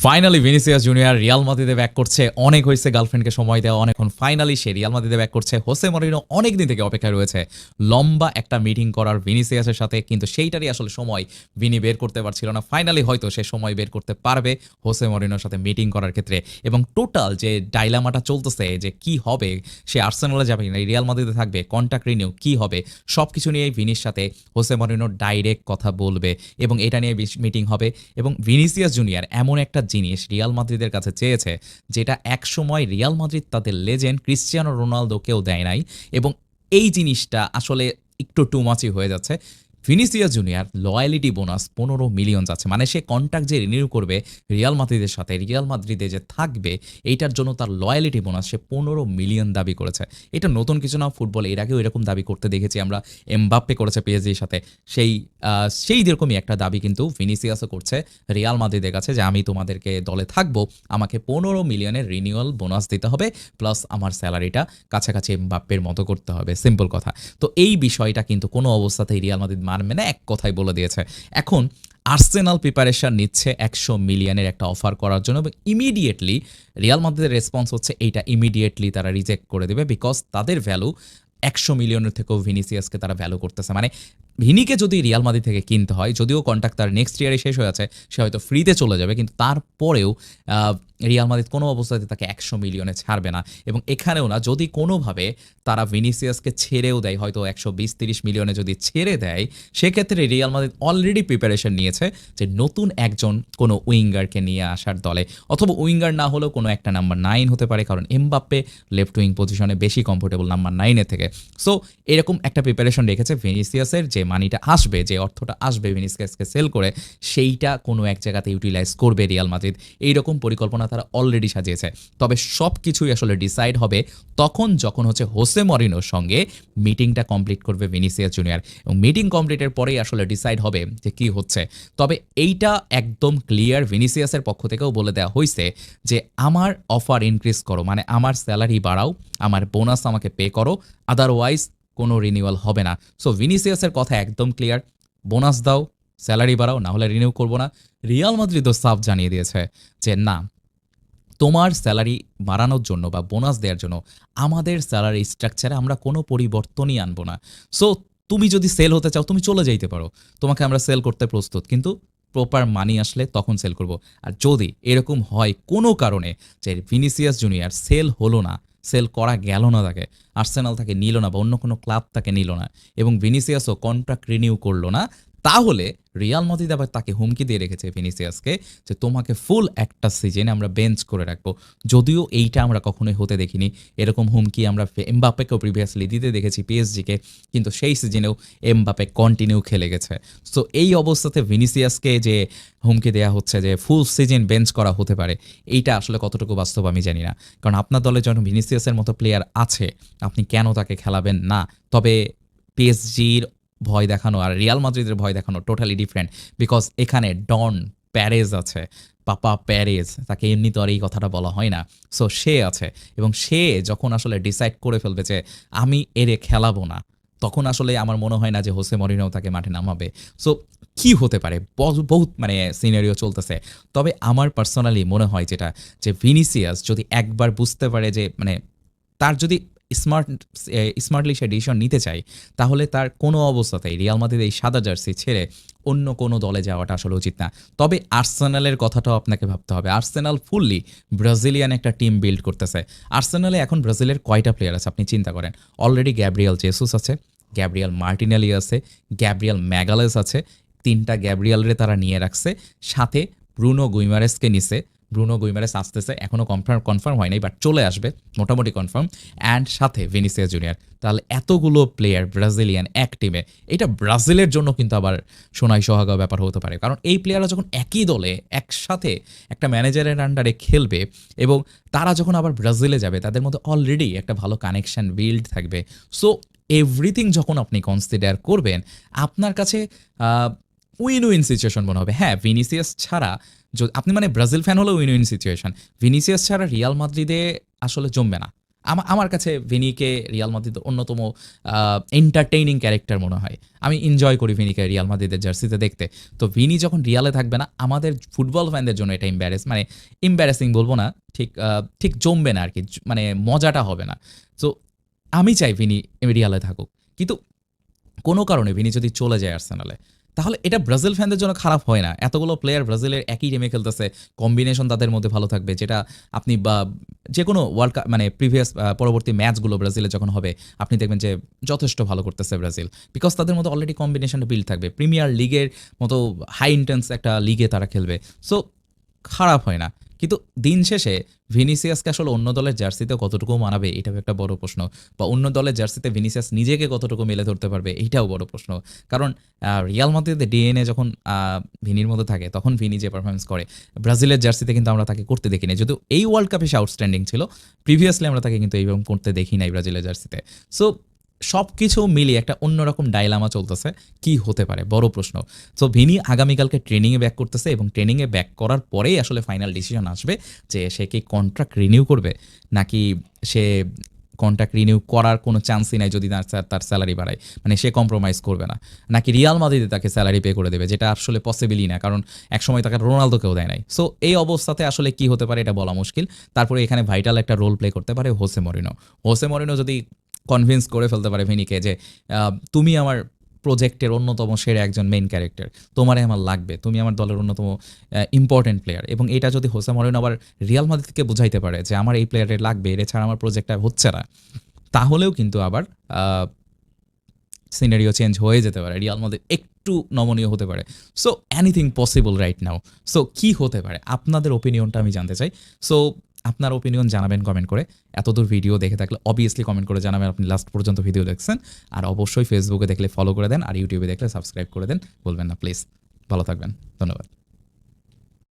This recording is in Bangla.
ফাইনালি ভিনিসিয়াস জুনিয়র রিয়াল মাদ্রিদে ব্যাক করছে। অনেক হয়েছে গার্লফ্রেন্ডকে সময় দেওয়া, অনেকক্ষণ ফাইনালি সে রিয়াল মাদ্রিদে ব্যাক করছে। হোসে মরিনো অনেক দিন থেকে অপেক্ষায় রয়েছে লম্বা একটা মিটিং করার ভিনিসিয়াসের সাথে, কিন্তু সেইটারই আসলে সময় ভিনি বের করতে পারছিল না। ফাইনালি হয়তো সে সময় বের করতে পারবে হোসে মরিনোর সাথে মিটিং করার ক্ষেত্রে। এবং টোটাল যে ডাইলামাটা চলতেছে যে কি হবে, সে আর্সেনালে যাবে না রিয়াল মাদ্রিদে থাকবে, কন্ট্রাক্ট রিনিউ কি হবে, সব কিছু নিয়েই ভিনির সাথে হোসে মরিনো ডাইরেক্ট কথা বলবে এবং এটা নিয়ে মিটিং হবে। এবং ভিনিসিয়াস জুনিয়র এমন একটা জিনিস রিয়াল মাদ্রিদের কাছে চেয়েছে যেটা একসময় রিয়াল মাদ্রিদ তাদের লেজেন্ড ক্রিশ্চিয়ানো রোনালদোকেও দেয় নাই, এবং এই জিনিসটা আসলে একটু টু মাচই হয়ে যাচ্ছে। Vinicius junior loyalty bonus 15 million যাচ্ছে, মানে সে কন্ট্রাক্ট যে রিনিউ করবে রিয়াল মাদ্রিদের সাথে, রিয়াল মাদ্রিদে যে থাকবে এইটার জন্য তার লয়ালিটি বোনাস সে 15 মিলিয়ন দাবি করেছে। এটা নতুন কিছু না, ফুটবলে এর আগেও এরকম দাবি করতে দেখেছি আমরা। এমবাপ্পে করেছে পিএসজির সাথে, সেই রকমই একটা দাবি কিন্তু ভিনিসিয়াসও করছে রিয়াল মাদ্রিদের কাছে যে আমি তোমাদেরকে দলে থাকবো, আমাকে 15 মিলিয়নের রিনিউয়াল বোনাস দিতে হবে, প্লাস আমার স্যালারিটা কাছাকাছি এমবাপ্পের মতো করতে হবে। সিম্পল কথা। তো এই বিষয়টা কিন্তু কোনো অবস্থাতেই রিয়াল মাদ্রিদ মানবে না, এক কথাই বলে দিয়েছে। এখন আর্সেনাল প্রিপারেশন নিচ্ছে 100 মিলিয়নের একটা অফার করার জন্য, এবং ইমিডিয়েটলি রিয়াল মাদ্রিদের রেসপন্স হচ্ছে এইটা ইমিডিয়েটলি তারা রিজেক্ট করে দেবে, বিকজ তাদের ভ্যালু 100 মিলিয়নের থেকেও ভিনিসিয়াসকে তারা ভ্যালু করতেছে। মানে ভিনিকে যদি রিয়াল মাদ্রিদ থেকে কিনতে হয়, যদিও কন্ট্রাক্ট তার নেক্সট ইয়ারে শেষ হয়ে আছে, সে হয়তো ফ্রিতে চলে যাবে, কিন্তু তারপরেও রিয়াল মাদ্রিদ কোনো অবস্থাতে তাকে 100 মিলিয়নে ছাড়বে না। এবং এখানেও না, যদি কোনোভাবে তারা ভিনিসিয়াসকে ছেড়েও দেয়, হয়তো 120-30 মিলিয়নে যদি ছেড়ে দেয়, সেক্ষেত্রে রিয়াল মাদ্রিদ অলরেডি প্রিপারেশন নিয়েছে যে নতুন একজন কোনো উইঙ্গারকে নিয়ে আসার দলে, অথবা উইঙ্গার না হলেও কোনো একটা নাম্বার 9 হতে পারে, কারণ এমবাপ্পে লেফট উইং পজিশনে বেশি কমফোর্টেবল নাম্বার 9-এর থেকে। সো এরকম একটা প্রিপারেশন রেখেছে ভিনিসিয়াসের, যে মানিটা আসবে, যে অর্থটা আসবে ভিনিসিয়াসকে সেল করে, সেইটা কোনো এক জায়গাতে ইউটিলাইজ করবে রিয়াল মাদ্রিদ। এইরকম পরিকল্পনা তারা অলরেডি সাজিয়েছে। তবে সব কিছুই আসলে ডিসাইড হবে যখন হচ্ছে হোসে মরিনোর সঙ্গে মিটিংটা কমপ্লিট করবে ভিনিসিয়াস জুনিয়র, এবং মিটিং কমপ্লিটের পরেই আসলে ডিসাইড হবে যে কি হচ্ছে। তবে এইটা একদম ক্লিয়ার, ভিনিসিয়াসের পক্ষ থেকেও বলে দেওয়া হয়েছে যে আমার অফার ইনক্রিজ করো, মানে আমার স্যালারি বাড়াও, আমার বোনাস আমাকে পে করো, আদারওয়াইজ কোনো রিনিউয়াল হবে না। সো ভিনিসিয়াসের কথা একদম ক্লিয়ার, বোনাস দাও, স্যালারি বাড়াও, না হলে রিনিউ করবো না। রিয়াল মাদ্রিদও সাফ জানিয়ে দিয়েছে যে না, তোমার স্যালারি বাড়ানোর জন্য বা বোনাস দেওয়ার জন্য আমাদের স্যালারি স্ট্রাকচারে আমরা কোনো পরিবর্তনই আনবো না। সো তুমি যদি সেল হতে চাও তুমি চলে যাইতে পারো, তোমাকে আমরা সেল করতে প্রস্তুত, কিন্তু প্রপার মানি আসলে তখন সেল করব। আর যদি এরকম হয় কোনো কারণে যে ভিনিসিয়াস জুনিয়র সেল হলো না, সেল করা গেল না, তাকে আর্সেনাল তাকে নিল না বা অন্য কোনো ক্লাব তাকে নিল না, এবং ভিনিসিয়াসও কন্ট্রাক্ট রিনিউ করলো না, তাহলে রিয়াল মাদ্রিদ আবার তাকে হুমকি দিয়ে রেখেছে ভিনিসিয়াসকে যে তোমাকে ফুল একটা সিজনে আমরা বেঞ্চ করে রাখবো। যদিও এইটা আমরা কখনোই হতে দেখিনি, এরকম হুমকি আমরা এমবাপ্পেকেও প্রিভিয়াসলি দিতে দেখেছি পিএসজিকে, কিন্তু সেই সিজনেও এমবাপ্পে কন্টিনিউ খেলে গেছে। সো এই অবস্থাতে ভিনিসিয়াসকে যে হুমকি দেওয়া হচ্ছে যে ফুল সিজন বেঞ্চ করা হতে পারে, এইটা আসলে কতটুকু বাস্তব আমি জানি না। কারণ আপনার দলে যখন ভিনিসিয়াসের মতো প্লেয়ার আছে, আপনি কেন তাকে খেলাবেন না? তবে পিএসজির ভয় দেখানো আর রিয়াল মাদ্রিদের ভয় দেখানো টোটালি ডিফারেন্ট, বিকজ এখানে ডন প্যারেজ আছে, পাপা প্যারেজ, তাকে এমনি তো আর এই কথাটা বলা হয় না। সো সে আছে, এবং সে যখন আসলে ডিসাইড করে ফেলবে যে আমি এরে খেলাবো না, তখন আসলে আমার মনে হয় না যে হোসে মরিনো তাকে মাঠে নামাবে। সো কি হতে পারে, বহুত মানে সিনারিও চলতেছে। তবে আমার পার্সোনালি মনে হয় যেটা, যে ভিনিসিয়াস যদি একবার বুঝতে পারে যে মানে তার যদি স্মার্টলি সে ডিসিশন নিতে চায়, তাহলে তার কোনো অবস্থাতেই রিয়াল মাদ্রিদ এই সাদা জার্সি ছেড়ে অন্য কোনো দলে যাওয়াটা আসলে উচিত না। তবে আর্সেনালের কথাটাও আপনাকে ভাবতে হবে। আর্সেনাল ফুললি ব্রাজিলিয়ান একটা টিম বিল্ড করতেছে। আর্সেনালে এখন ব্রাজিলের কয়টা প্লেয়ার আছে আপনি চিন্তা করেন। অলরেডি গ্যাব্রিয়েল জেসুস আছে, গ্যাব্রিয়েল মার্টিনেলি আছে, গ্যাব্রিয়েল ম্যাগালেস আছে, 3টা গ্যাব্রিয়েলরে তারা নিয়ে রাখছে, সাথে ব্রুনো গুইমারেসকে নিছে। ব্রুনো গুইমারেস আসতেছে, এখনও কনফার্ম হয় নাই, বাট চলে আসবে মোটামুটি কনফার্ম, অ্যান্ড সাথে ভিনিসিয়াস জুনিয়র। তাহলে এতগুলো প্লেয়ার ব্রাজিলিয়ান এক টিমে, এটা ব্রাজিলের জন্য কিন্তু আবার সোনাই সোহাগা ব্যাপার হতে পারে। কারণ এই প্লেয়াররা যখন একই দলে একসাথে একটা ম্যানেজারের আন্ডারে খেলবে, এবং তারা যখন আবার ব্রাজিলে যাবে, তাদের মধ্যে অলরেডি একটা ভালো কানেকশন বিল্ড থাকবে। সো এভরিথিং যখন আপনি কনসিডার করবেন, আপনার কাছে উইন উইন সিচুয়েশন মনে হবে। হ্যাঁ, ভিনিসিয়াস ছাড়া আপনি মানে ব্রাজিল ফ্যান হলেও উইন উইন সিচুয়েশন, ভিনিসিয়াস ছাড়া রিয়াল মাদ্রিদে আসলে জমবে না। আমার কাছে ভিনিকে রিয়াল মাদ্রিদের অন্যতম এন্টারটেইনিং ক্যারেক্টার মনে হয়। আমি এনজয় করি ভিনিকে রিয়াল মাদ্রিদের জার্সিতে দেখতে। তো ভিনি যখন রিয়ালে থাকবে না, আমাদের ফুটবল ফ্যানদের জন্য এটা এম্বারেসিং বলবো না, ঠিক জমবে না আরকি। মানে মজাটা হবে না। সো আমি চাই ভিনি রিয়ালে থাকুক। কিন্তু কোনো কারণে ভিনি যদি চলে যায় আর্সেনালে, তাহলে এটা ব্রাজিল ফ্যানদের জন্য খারাপ হয় না। এতগুলো প্লেয়ার ব্রাজিলের একই টিমে খেলতেছে, কম্বিনেশন তাদের মধ্যে ভালো থাকবে, যেটা আপনি বা যেকোনো ওয়ার্ল্ড কাপ মানে প্রিভিয়াস পরবর্তী ম্যাচগুলো ব্রাজিলে যখন হবে, আপনি দেখবেন যে যথেষ্ট ভালো করতেছে ব্রাজিল। বিকজ তাদের মধ্যে অলরেডি কম্বিনেশনটা বিল্ড থাকবে। প্রিমিয়ার লিগের মতো হাই ইন্টেন্স একটা লিগে তারা খেলবে। সো খারাপ হয় না। কিন্তু দিন শেষে ভিনিসিয়াসকে আসলে অন্য দলের জার্সিতে কতটুকু মানাবে, এটাও একটা বড় প্রশ্ন। বা অন্য দলের জার্সিতে ভিনিসিয়াস নিজেকে কতটুকু মেলে ধরতে পারবে, এইটাও বড় প্রশ্ন। কারণ রিয়াল মাদ্রিদের ডিএনএ যখন ভিনির মধ্যে থাকে, তখন ভিনি যে পারফরমেন্স করে, ব্রাজিলের জার্সিতে কিন্তু আমরা তাকে করতে দেখি নাই। যদিও এই ওয়ার্ল্ড কাপে সে আউটস্ট্যান্ডিং ছিল, প্রিভিয়াসলি আমরা তাকে কিন্তু এইরকম করতে দেখি নাই ব্রাজিলের জার্সিতে। সো সব কিছু মিলিয়ে একটা অন্যরকম ডাইলামা চলতেছে, কি হতে পারে, বড় প্রশ্ন। সো ভিনি আগামীকালকে ট্রেনিংয়ে ব্যাক করতেছে, এবং ট্রেনিংয়ে ব্যাক করার পরেই আসলে ফাইনাল ডিসিশন আসবে যে সে কি কন্ট্রাক্ট রিনিউ করবে, নাকি সে কন্ট্রাক্ট রিনিউ করার কোনো চান্সই নাই যদি তার স্যালারি বাড়ায়, মানে সে কম্প্রোমাইজ করবে না, নাকি রিয়াল মাদ্রিদে তাকে স্যালারি পে করে দেবে, যেটা আসলে পসিবলই না, কারণ একসময় তাকে রোনালদোকেও দেয় নাই। সো এই অবস্থাতে আসলে কি হতে পারে এটা বলা মুশকিল। তারপরে এখানে ভাইটাল একটা রোল প্লে করতে পারে হোসে মরিনো যদি কনভিন্স করে ফেলতে পারে ভিনিকে যে তুমি আমার প্রজেক্টের অন্যতম সেরা একজন মেইন ক্যারেক্টার, তোমারে আমার লাগবে, তুমি আমার দলের অন্যতম ইম্পর্টেন্ট প্লেয়ার, এবং এটা যদি হোসে মরিনো আবার রিয়াল মাদ্রিদকে বুঝাইতে পারে যে আমার এই প্লেয়ারের লাগবে, এর ছাড়া আমার প্রজেক্টটা হচ্ছে না, তাহলেও কিন্তু আবার সিনারিও চেঞ্জ হয়ে যেতে পারে, রিয়াল মাদ্রিদ একটু নমনীয় হতে পারে। So anything possible right now. So কি হতে পারে, আপনাদের ওপিনিয়নটা আমি জানতে চাই। সো আপনার ওপিনিয়ন জানাবেন কমেন্ট করে। এতদূর ভিডিও দেখে থাকলে অবভিয়াসলি কমেন্ট করে জানাবেন আপনি লাস্ট পর্যন্ত ভিডিও দেখছেন। আর অবশ্যই ফেসবুকে দেখলে ফলো করে দেন, আর ইউটিউবে দেখলে সাবস্ক্রাইব করে দেন, বলবেন না প্লিজ। ভালো থাকবেন, ধন্যবাদ।